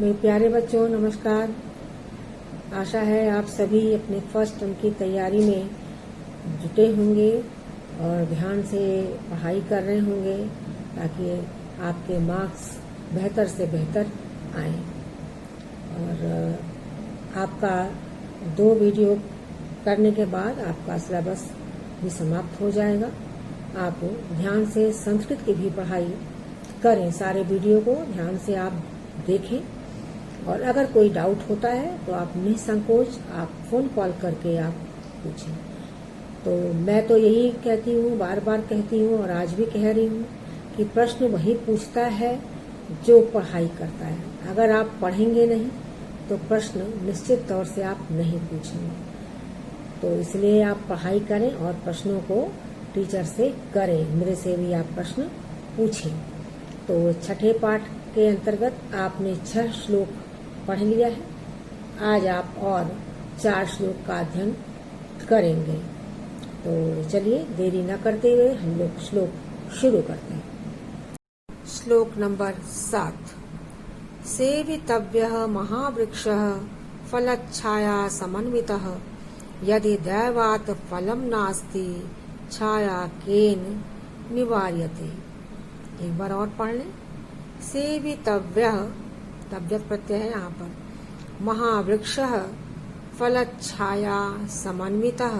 मेरे प्यारे बच्चों नमस्कार। आशा है आप सभी अपने फर्स्ट टर्म की तैयारी में जुटे होंगे और ध्यान से पढ़ाई कर रहे होंगे ताकि आपके मार्क्स बेहतर से बेहतर आएं। और आपका 2 वीडियो करने के बाद आपका सिलेबस भी समाप्त हो जाएगा। आप ध्यान से संस्कृत की भी पढ़ाई करें, सारे वीडियो को ध्यान से आप देखें और अगर कोई डाउट होता है तो आप निसंकोच आप फोन कॉल करके आप पूछें। तो मैं तो यही कहती हूँ, बार बार कहती हूँ और आज भी कह रही हूँ कि प्रश्न वही पूछता है जो पढ़ाई करता है। अगर आप पढ़ेंगे नहीं तो प्रश्न निश्चित तौर से आप नहीं पूछेंगे। तो इसलिए आप पढ़ाई करें और प्रश्नों को टीचर से करें, मेरे से भी आप प्रश्न पूछें। तो छठे पाठ के अंतर्गत आपने 6 श्लोक पढ़ लिया है। आज आप और 4 श्लोक का अध्ययन करेंगे। तो चलिए देरी न करते हुए हम लोग श्लोक शुरू करते हैं। श्लोक नंबर 7। सेवितव्यः महावृक्षः फलच्छाया समन्वितः यदि दैवात् फलं नास्ति छाया केन निवार्यते। एक बार और पढ़ लें। सेवितव्यः, तव्यत् प्रत्यय है यहाँ पर, महावृक्षः फलच्छाया समन्वितः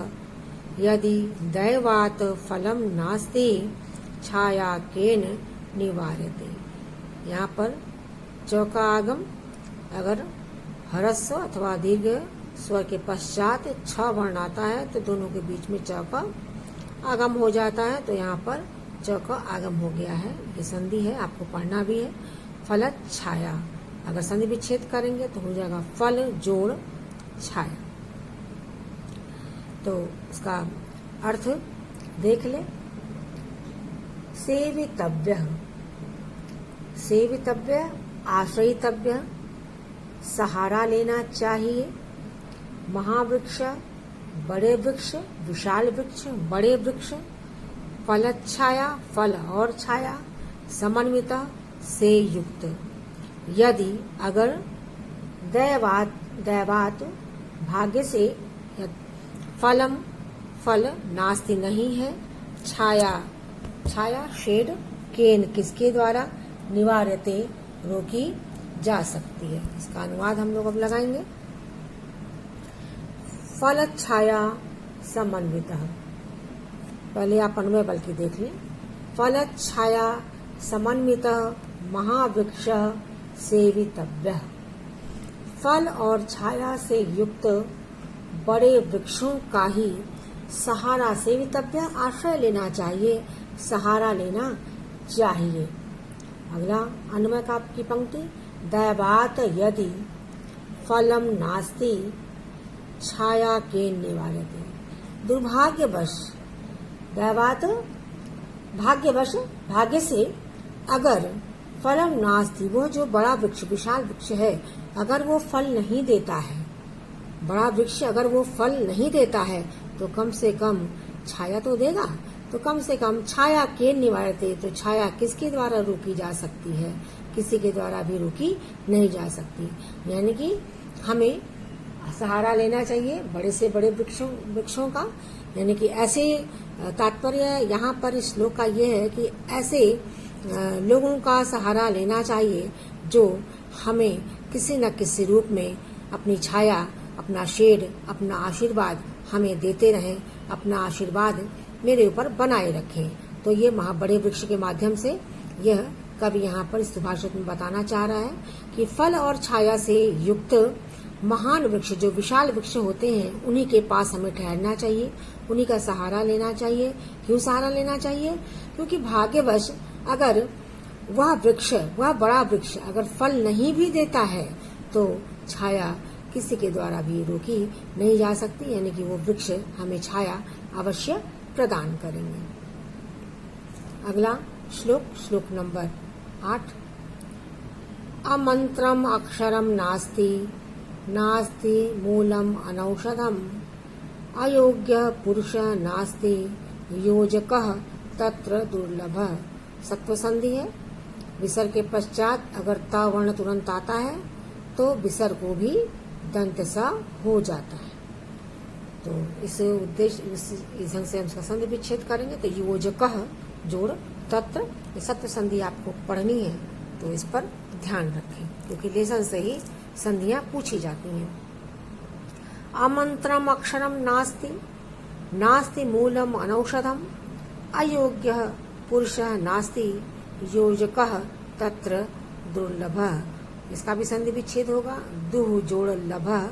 यदि दैवात् फलं नास्ति छाया केन निवार्यते। यहाँ पर चौका आगम, अगर ह्रस्व अथवा दीर्घ स्वर के पश्चात 6 वर्ण आता है तो दोनों के बीच में चौका आगम हो जाता है। तो यहाँ पर चौका आगम हो गया है, ये संधि है, आपको पढ़ना भी है। फलत छाया, अगर संधि विच्छेद करेंगे तो हो जाएगा फल जोड़ छाया। तो इसका अर्थ देख ले। सेवितव्य, सेवितव्य आश्रयितव्य, सहारा लेना चाहिए। महावृक्ष बड़े वृक्ष, विशाल वृक्ष, बड़े वृक्ष। फलच्छाया फल और छाया, समन्वित से युक्त। यदि अगर दैवात भाग्य से फलम फल नास्ति नहीं है, छाया शेड केन किसके द्वारा निवार्यते रोकी जा सकती है। इसका अनुवाद हम लोग अब लगाएंगे। फल छाया समन्वितः, पहले आप अन्वय बल की देख लें। फल छाया समन्वितः महावृक्ष सेवितव्य। फल और छाया से युक्त बड़े वृक्षों का ही सहारा, सेवितव्य आश्रय लेना चाहिए, सहारा लेना चाहिए। अगला अन्वय का आपकी पंक्ति। दैवात यदि फलम नास्ति छाया केन निवार्यते। दुर्भाग्यवश, दैवात भाग्यवश, भाग्य से अगर फलम नास्ति, वो जो बड़ा वृक्ष विशाल वृक्ष है अगर वो फल नहीं देता है, बड़ा वृक्ष अगर वो फल नहीं देता है तो कम से कम छाया तो देगा। तो कम से कम छाया केन निवार्यते, तो छाया किसके द्वारा रोकी जा सकती है? किसी के द्वारा भी रोकी नहीं जा सकती। यानी कि हमें सहारा लेना चाहिए बड़े से बड़े वृक्षों का। यानी कि ऐसे तात्पर्य यहाँ पर इस श्लोक का ये है कि ऐसे लोगों का सहारा लेना चाहिए जो हमें किसी न किसी रूप में अपनी छाया, अपना शेड, अपना आशीर्वाद हमें देते रहें, अपना आशीर्वाद मेरे ऊपर बनाए रखें। तो ये बड़े वृक्ष के माध्यम से यह कवि यहाँ पर इस सुभाषित में बताना चाह रहा है कि फल और छाया से युक्त महान वृक्ष, जो विशाल वृक्ष होते हैं, उन्हीं के पास हमें ठहरना चाहिए, उन्हीं का सहारा लेना चाहिए। क्यों सहारा लेना चाहिए? क्योंकि भाग्यवश अगर वह वृक्ष, वह बड़ा वृक्ष अगर फल नहीं भी देता है तो छाया किसी के द्वारा भी रोकी नहीं जा सकती। यानी कि वो वृक्ष हमें छाया अवश्य प्रदान करेंगे। अगला श्लोक, श्लोक नंबर 8। अमंत्रम अक्षरम नास्ति नास्ति मूलम अनौषधम अयोग्य पुरुष नास्ति योजकः तत्र दुर्लभ। सत्व संधि है। विसर्ग के पश्चात अगर त वर्ण तुरंत आता है तो विसर्ग को भी दंत सा हो जाता है। तो इस उद्देश्य इस ढंग से हम इसका संधि विच्छेद करेंगे। तो योजकः जोड़ तत्र, ये सत्व संधि आपको पढ़नी है, तो इस पर ध्यान रखें क्योंकि लेसन से ही संधियां पूछी जाती हैं। आमंत्रम अक्षरम नास्ति, नास्ति मूलम अनौषधम, अयोग्यः पुरुषः नास्ति, योजकः तत्र दुर्लभः। इसका भी संधि विच्छेद होगा। दुह जोड़ लभः,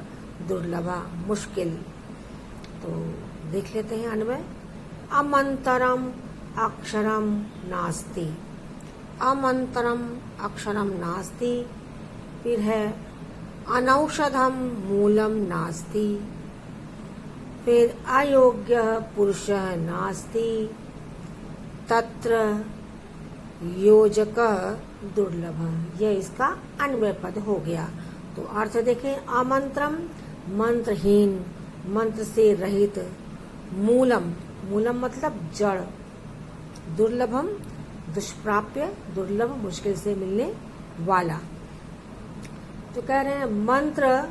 दुर्लभः मुश्किल। तो देख लेते हैं अन्वय। अमंतरम अक्षरम नास्ति, अमंतरम अक्षरम नास्ति, फिर है अनौषधम मूलम नास्ति, फिर अयोग्य पुरुषः नास्ति, तत्र योजकः दुर्लभः। यह इसका अन्वय पद हो गया। तो अर्थ देखें। अमंत्रम मंत्रहीन, मंत्र से रहित, मूलम, मूलम मतलब जड़, दुर्लभम दुष्प्राप्य, दुर्लभ मुश्किल से मिलने वाला। तो कह रहे हैं मंत्र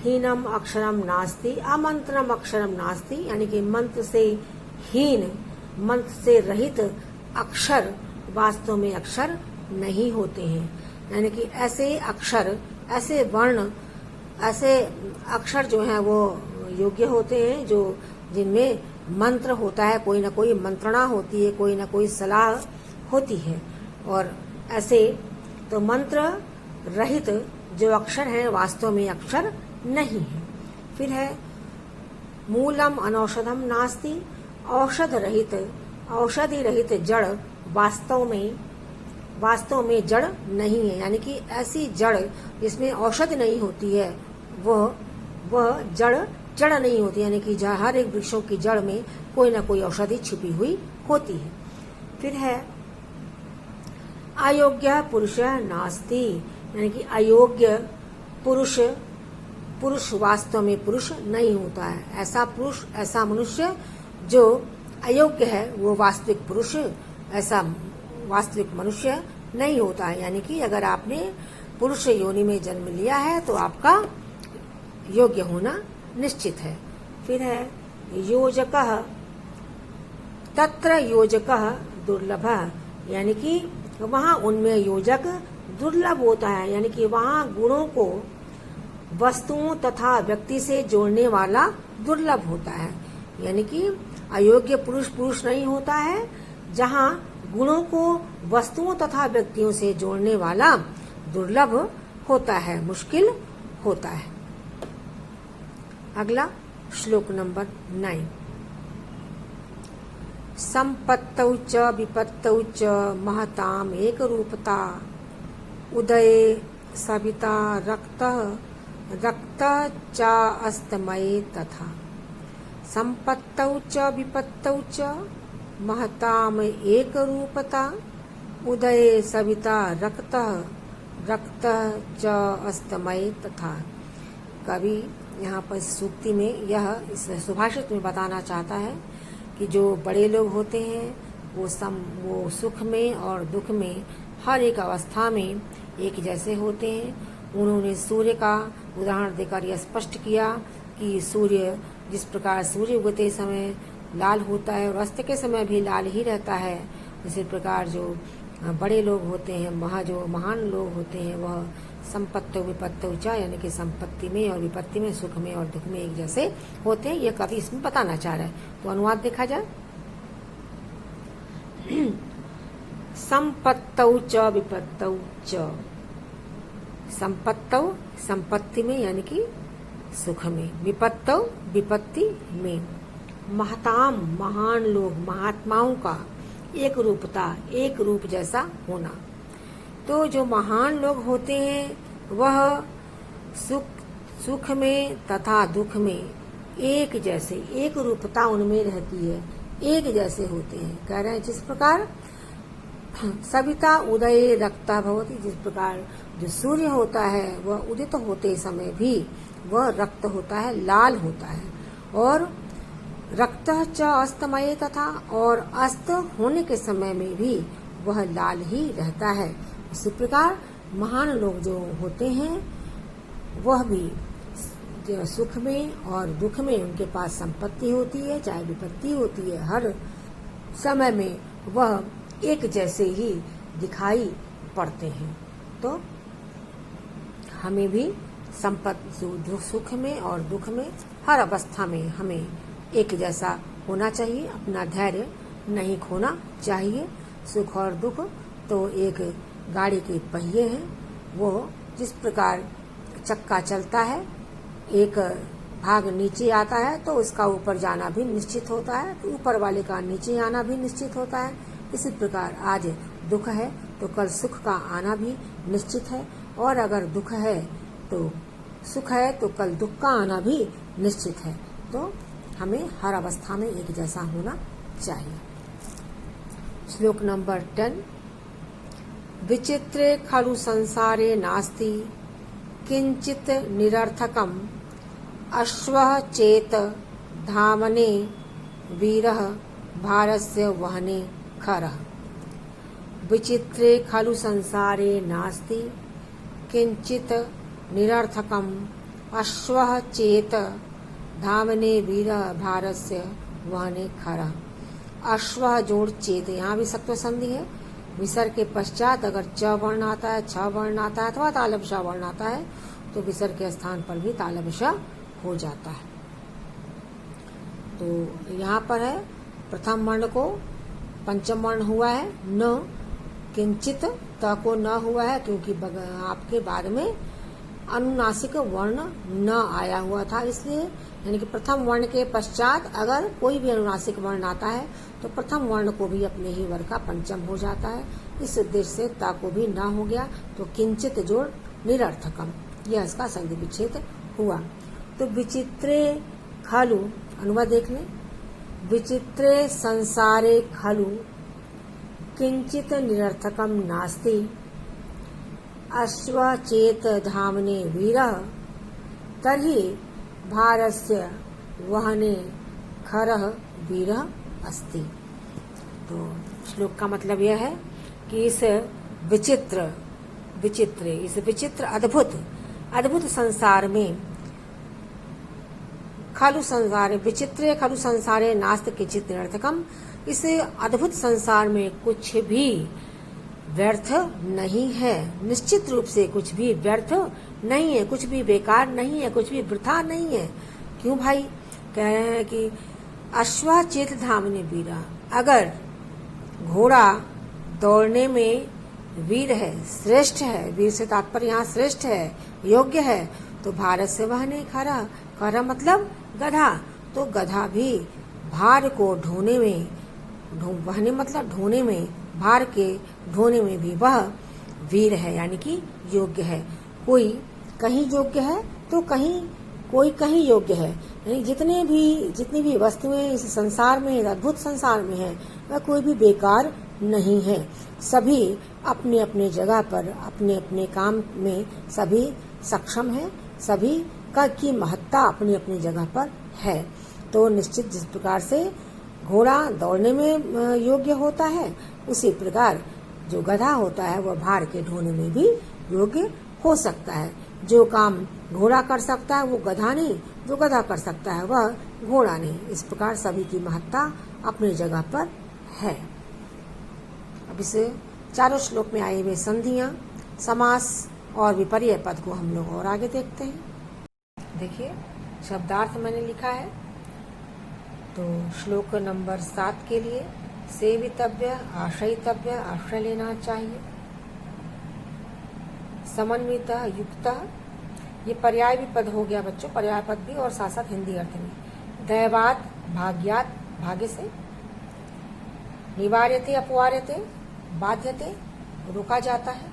हीनम अक्षरम नास्ति, अमंत्रम अक्षरम नास्ति, यानी कि मंत्र से हीन, मंत्र से रहित अक्षर वास्तव में अक्षर नहीं होते हैं। यानी कि ऐसे अक्षर, ऐसे वर्ण, ऐसे अक्षर जो हैं वो योग्य होते हैं, जो जिनमें मंत्र होता है, कोई ना कोई मंत्रणा होती है, कोई ना कोई सलाह होती है। और ऐसे तो मंत्र रहित जो अक्षर हैं वास्तव में अक्षर नहीं है। फिर है मूलम अनौषधम नास्ति, औषध रहित, औषधि रहित जड़ वास्तव में जड़ नहीं है। यानी कि ऐसी जड़ जिसमें औषधि नहीं होती है, वह जड़ नहीं होती। यानी कि हर एक वृक्षों की जड़ में कोई ना कोई औषधि छिपी हुई होती है। फिर है अयोग्य पुरुषः नास्ति, यानी कि अयोग्य पुरुष वास्तव में पुरुष नहीं होता है। ऐसा पुरुष, ऐसा मनुष्य जो अयोग्य है, वो वास्तविक पुरुष, ऐसा वास्तविक मनुष्य नहीं होता है। यानी कि अगर आपने पुरुष योनि में जन्म लिया है तो आपका योग्य होना निश्चित है। फिर है योजकः, तत्र योजकः दुर्लभः, यानी कि वहाँ उनमें योजक दुर्लभ होता है। यानी कि वहाँ गुणों को वस्तुओं तथा व्यक्ति से जोड़ने वाला दुर्लभ होता है। यानी कि अयोग्य पुरुष नहीं होता है, जहाँ गुणों को वस्तुओं तथा व्यक्तियों से जोड़ने वाला दुर्लभ होता है, मुश्किल होता है। अगला श्लोक नंबर 9। संपत्तौ च विपत्तौ च महताम एक रूपता, उदये सविता रक्त च अस्तमये तथा। संपत्तौ च विपत्तौ च महताम एक रूपता, उदये सविता रक्त च अस्तमये तथा। कवि यहाँ पर सूक्ति में यह इस सुभाषित में बताना चाहता है कि जो बड़े लोग होते हैं वो सुख में और दुख में हर एक अवस्था में एक जैसे होते हैं। उन्होंने सूर्य का उदाहरण देकर यह स्पष्ट किया कि सूर्य जिस प्रकार सूर्य उगते समय लाल होता है और अस्त के समय भी लाल ही रहता है, इसी प्रकार जो बड़े लोग होते हैं, जो महान लोग होते हैं, वह संपत्तौ विपत्तौ च, यानी कि संपत्ति में और विपत्ति में, सुख में और दुख में एक जैसे होते हैं। यह कवि इसमें बताना चाह रहा है। तो अनुवाद देखा जाए। संपत्तौ च विपत्तौ च, संपत्तौ संपत्ति में यानी कि सुख में, विपत्तौ विपत्ति में, महताम महान लोग, महात्माओं का एक रूपता, एक रूप जैसा होना। तो जो महान लोग होते हैं वह सुख में तथा दुख में एक जैसे, एक रूपता उनमें रहती है, एक जैसे होते हैं। कह रहे हैं जिस प्रकार सविता उदये रक्ता भवति, जिस प्रकार जो सूर्य होता है वह उदित होते समय भी वह रक्त होता है, लाल होता है, और रक्त च अस्तमये तथा, और अस्त होने के समय में भी वह लाल ही रहता है। इसी प्रकार महान लोग जो होते हैं वह भी जो सुख में और दुख में उनके पास संपत्ति होती है, चाहे विपत्ति होती है, हर समय में वह एक जैसे ही दिखाई पड़ते हैं। तो हमें भी संपत्ति सुख में और दुख में हर अवस्था में हमें एक जैसा होना चाहिए, अपना धैर्य नहीं खोना चाहिए। सुख और दुख तो एक गाड़ी के पहिए हैं, वो जिस प्रकार चक्का चलता है, एक भाग नीचे आता है तो उसका ऊपर जाना भी निश्चित होता है, तो ऊपर वाले का नीचे आना भी निश्चित होता है। इसी प्रकार आज दुख है तो कल सुख का आना भी निश्चित है, और अगर दुख है तो सुख है तो कल दुख का आना भी निश्चित है। तो हमें हर अवस्था में एक जैसा होना चाहिए। श्लोक नंबर 10। विचित्रे खलु संसारे नास्ति किंचित निरर्थकम अश्वः चेत धामने वीरः भारस्य वहने खरः। विचित्रे खलु संसारे नास्ति किंचित निरर्थकम अश्वः चेत धामने वीरः भारस्य वहने खरः। अश्वः जोड़ चेत, यहाँ भी सत्व संधि है। विसर्ग के पश्चात अगर च वर्ण आता है, छ वर्ण आता है अथवा तालव्य श वर्ण आता है तो विसर्ग के स्थान पर भी तालव्य श हो जाता है। तो यहाँ पर है प्रथम वर्ण को पंचम वर्ण हुआ है न, किंचित त को न हुआ है क्योंकि आपके बाद में अनुनासिक वर्ण न आया हुआ था, इसलिए यानी कि प्रथम वर्ण के पश्चात अगर कोई भी अनुनासिक वर्ण आता है तो प्रथम वर्ण को भी अपने ही वर्ग का पंचम हो जाता है। इस उद्देश्य से ता को भी न हो गया तो किंचित जोड़ निरर्थकम, यह इसका संधि विच्छेद हुआ। तो विचित्रे खलु, अनुवाद देख लें। विचित्रे संसारे खलु किंचित निरर्थकम नास्ति अश्वचेत धामने वीरः तर्हि भारस्य वहने खरः वीरः अस्ति। तो श्लोक का मतलब यह है कि इस विचित्र अद्भुत संसार में खलु संसारे विचित्रे खलु संसारे नास्ति किंचित निरर्थकम, इस अद्भुत संसार में कुछ भी व्यर्थ नहीं है, निश्चित रूप से कुछ भी व्यर्थ नहीं है, कुछ भी बेकार नहीं है, कुछ भी वृथा नहीं है। क्यों भाई? कह रहे हैं कि अश्वचेत धामने वीरा, अगर घोड़ा दौड़ने में वीर है, श्रेष्ठ है, वीर से तात्पर्य यहाँ श्रेष्ठ है, योग्य है, तो भारत से वहने खरा, खरा मतलब गधा, तो गधा भी भार को ढोने में, वहने मतलब ढोने में, भार के ढोने में भी वह वीर है, यानी कि योग्य है। कोई कहीं योग्य है तो कोई कहीं योग्य है, यानी जितनी भी वस्तुएं इस संसार में, अद्भुत संसार में है, वह कोई भी बेकार नहीं है। सभी अपने अपने जगह पर अपने अपने काम में सभी सक्षम है, सभी का की महत्ता अपनी अपनी जगह पर है। तो निश्चित जिस प्रकार से घोड़ा दौड़ने में योग्य होता है, उसी प्रकार जो गधा होता है वह भार के ढोने में भी योग्य हो सकता है। जो काम घोड़ा कर सकता है वो गधा नहीं, जो गधा कर सकता है वह घोड़ा नहीं। इस प्रकार सभी की महत्ता अपनी जगह पर है। अब इस चारों श्लोक में आए हुए संधियां, समास और विपर्य पद को हम लोग और आगे देखते हैं। देखिए शब्दार्थ मैंने लिखा है। तो श्लोक नंबर 7 के लिए सेवितव्य, आश्रयितव्य, आश्रय लेना चाहिए। समन्वित, युक्त, ये पर्याय भी पद हो गया बच्चों, पर्याय पद भी और साथ साथ हिंदी अर्थ में। दैवात, भाग्यात, भाग्य से। निवार्यते, अपवार्यते, बाध्यते, रोका जाता है।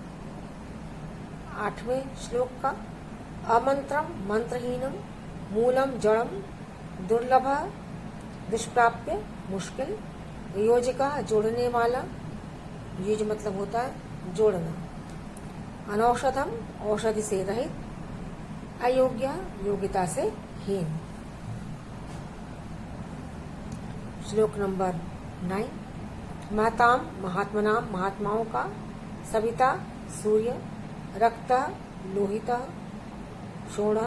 8वें श्लोक का अमंत्रम, मंत्रहीनम, मूलम जड़म, दुर्लभ, दुष्प्राप्य, मुश्किल, योजिका, जोड़ने वाला, युज मतलब होता है जोड़ना। अनौषधम, औषधि से रहित। अयोग्य, योग्यता से हीन। श्लोक नंबर 9 महताम, महात्मनाम, महात्माओं का। सविता, सूर्य। रक्त लोहित शोण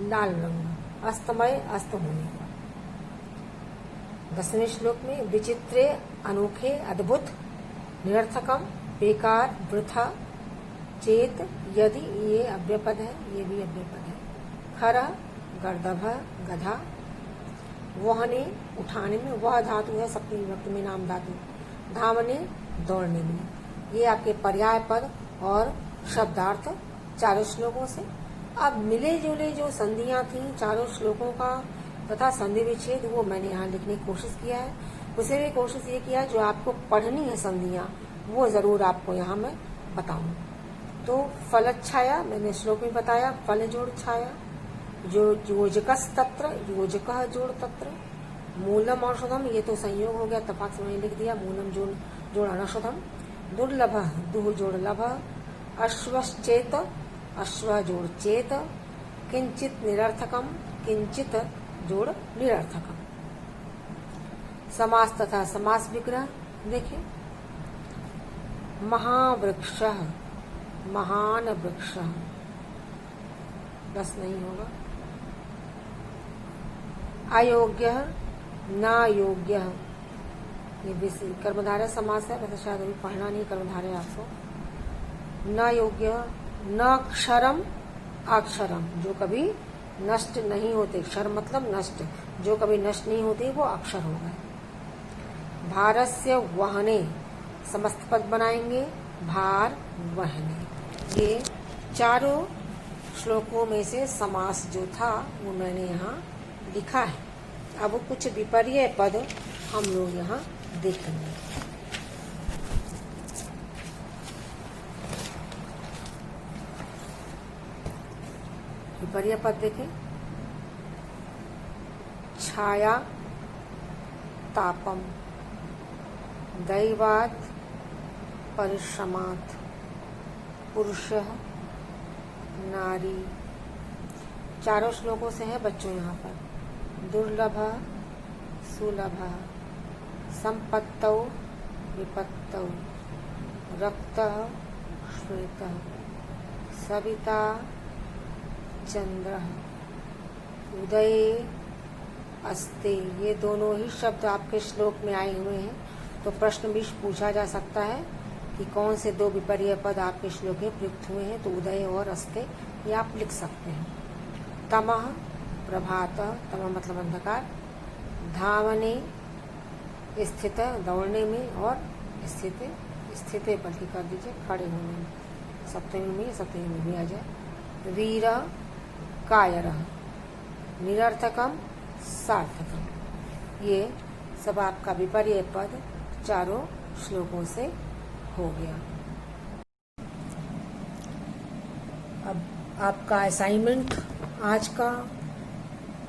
लाल रंग अस्तमय अस्त होने पर। 10वें श्लोक में विचित्रे अनोखे अद्भुत निरर्थकम बेकार वृथा चेत यदि, ये अव्ययपद है, ये भी अव्ययपद है। खर गर्दभ गधा, वहने उठाने में, वह धातु है सप्तमी विभक्ति में नाम धातु, धावने दौड़ने में। ये आपके पर्याय पद और शब्दार्थ चारों श्लोकों से। अब मिले जुले जो संधियां थी चारों श्लोकों का तथा संधि विच्छेद, वो मैंने यहाँ लिखने की कोशिश किया है। उसे भी कोशिश ये किया जो आपको पढ़नी है संधियां, वो जरूर आपको यहाँ मैं बताऊं। तो फलच्छाया मैंने श्लोक में बताया, फल जोड़ छाया, जो योजकस तत्र, योजकः जोड़ तत्र, मूलम औषधम, ये तो संयोग हो गया, तफाक से मैंने लिख दिया, मूलम जोड़ अनौषधम, दुर्लभ दुह जोड़ लभ, अश्वश्चेत अश्व जोड़ चेत, किंचित निरर्थकम, किंचित जोड़ निरर्थकम। समास तथा समास विग्रह देखें, महावृक्ष, महान वृक्ष, बस नहीं होगा। अयोग्य नायोग्य, ये कर्मधारय समास है, वैसे शायद अभी पढ़ना नहीं कर्मधारय आपको। न योग्य, न अक्षरम अक्षरम, जो कभी नष्ट नहीं होते, क्षर मतलब नष्ट, जो कभी नष्ट नहीं होते वो अक्षर हो गए। भारस्य वहने, समस्त पद बनाएंगे, भार वहने। ये चारों श्लोकों में से समास जो था वो मैंने यहाँ लिखा है। अब कुछ विपर्य पद हम लोग यहाँ देखेंगे। विपर्य पद देखें, छाया तापम, दैवात परिश्रमात, पुरुषः नारी। चारों श्लोकों से है बच्चों यहाँ पर। दुर्लभ सुलभ, संपत्तौ विपत्तौ, रक्तः श्वेतः, सविता चंद्रः, उदये अस्ते। ये दोनों ही शब्द आपके श्लोक में आए हुए हैं, तो प्रश्न भी पूछा जा सकता है कि कौन से दो विपर्य पद आपके श्लोक में प्रयुक्त हुए हैं। तो उदय और अस्ते ये आप लिख सकते हैं। तमः प्रभात, तमः मतलब अंधकार, धावने स्थित दौड़ने में, और स्थित स्थिति बल्कि कर दीजिए खड़े होने में, सप्तमी में भी आ जाए। वीर कायरः, निरर्थकम सार्थकम। ये सब आपका विपर्य पद चारों श्लोकों से हो गया। अब आपका असाइनमेंट आज का,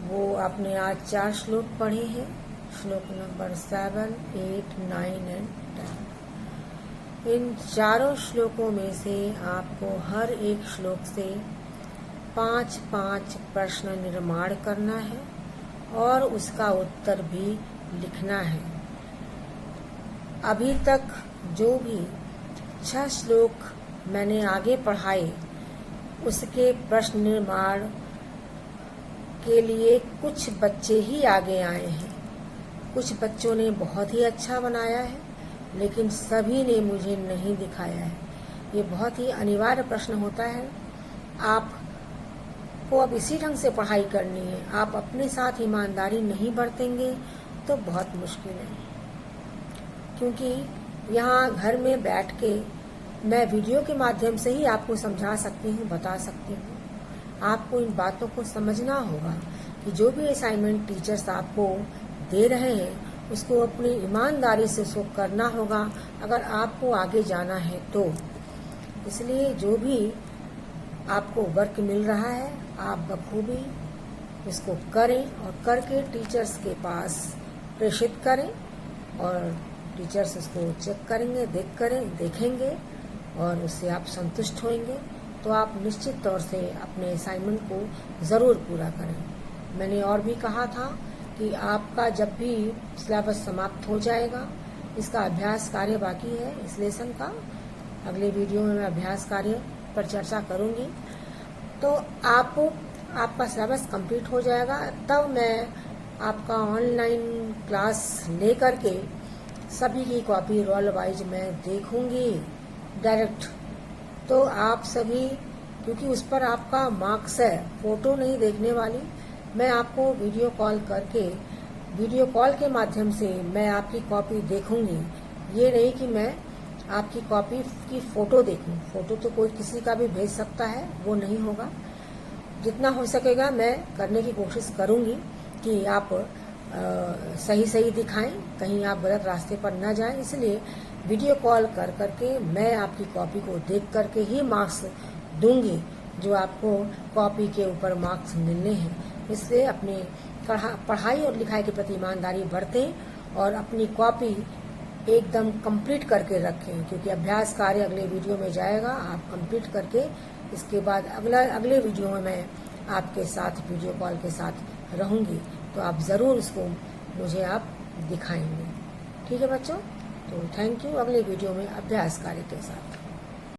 वो आपने आज 4 श्लोक पढ़े हैं, श्लोक नंबर 7, 8, 9 एंड 10। इन चारों श्लोकों में से आपको हर एक श्लोक से 5-5 प्रश्न निर्माण करना है और उसका उत्तर भी लिखना है। अभी तक जो भी 6 श्लोक मैंने आगे पढ़ाए उसके प्रश्न निर्माण के लिए कुछ बच्चे ही आगे आए हैं। कुछ बच्चों ने बहुत ही अच्छा बनाया है, लेकिन सभी ने मुझे नहीं दिखाया है। ये बहुत ही अनिवार्य प्रश्न होता है। आपको अब इसी ढंग से पढ़ाई करनी है। आप अपने साथ ईमानदारी नहीं बरतेंगे तो बहुत मुश्किल है, क्योंकि यहाँ घर में बैठ के मैं वीडियो के माध्यम से ही आपको समझा सकती हूँ, बता सकती हूँ। आपको इन बातों को समझना होगा कि जो भी असाइनमेंट टीचर्स आपको दे रहे हैं उसको अपनी ईमानदारी से उसको करना होगा, अगर आपको आगे जाना है तो। इसलिए जो भी आपको वर्क मिल रहा है आप बखूबी उसको करें और करके टीचर्स के पास प्रेषित करें, और टीचर्स उसको चेक करेंगे, देखेंगे और उससे आप संतुष्ट होंगे तो आप निश्चित तौर से अपने असाइनमेंट को ज़रूर पूरा करें। मैंने और भी कहा था कि आपका जब भी सिलेबस समाप्त हो जाएगा, इसका अभ्यास कार्य बाकी है इस लेसन का, अगले वीडियो में मैं अभ्यास कार्य पर चर्चा करूंगी। तो आपका सिलेबस कंप्लीट हो जाएगा, तब मैं आपका ऑनलाइन क्लास ले करके सभी की कॉपी रोल वाइज मैं देखूंगी डायरेक्ट। तो आप सभी, क्योंकि उस पर आपका मार्क्स है, फोटो नहीं देखने वाली, मैं आपको वीडियो कॉल करके, वीडियो कॉल के माध्यम से मैं आपकी कॉपी देखूंगी। ये नहीं कि मैं आपकी कॉपी की फोटो देखूं। फोटो तो कोई किसी का भी भेज सकता है, वो नहीं होगा। जितना हो सकेगा मैं करने की कोशिश करूंगी कि आप सही दिखाएं, कहीं आप गलत रास्ते पर न जाएं। इसलिए वीडियो कॉल कर करके मैं आपकी कॉपी को देख करके ही मार्क्स दूंगी, जो आपको कॉपी के ऊपर मार्क्स मिलने हैं। इसलिए अपनी पढ़ाई और लिखाई के प्रति ईमानदारी बरतें और अपनी कॉपी एकदम कंप्लीट करके रखें, क्योंकि अभ्यास कार्य अगले वीडियो में जाएगा। आप कंप्लीट करके इसके बाद अगले वीडियो में मैं आपके साथ वीडियो कॉल के साथ रहूंगी, तो आप ज़रूर इसको मुझे आप दिखाएंगे। ठीक है बच्चों, तो थैंक यू। अगले वीडियो में अभ्यास कार्य के साथ।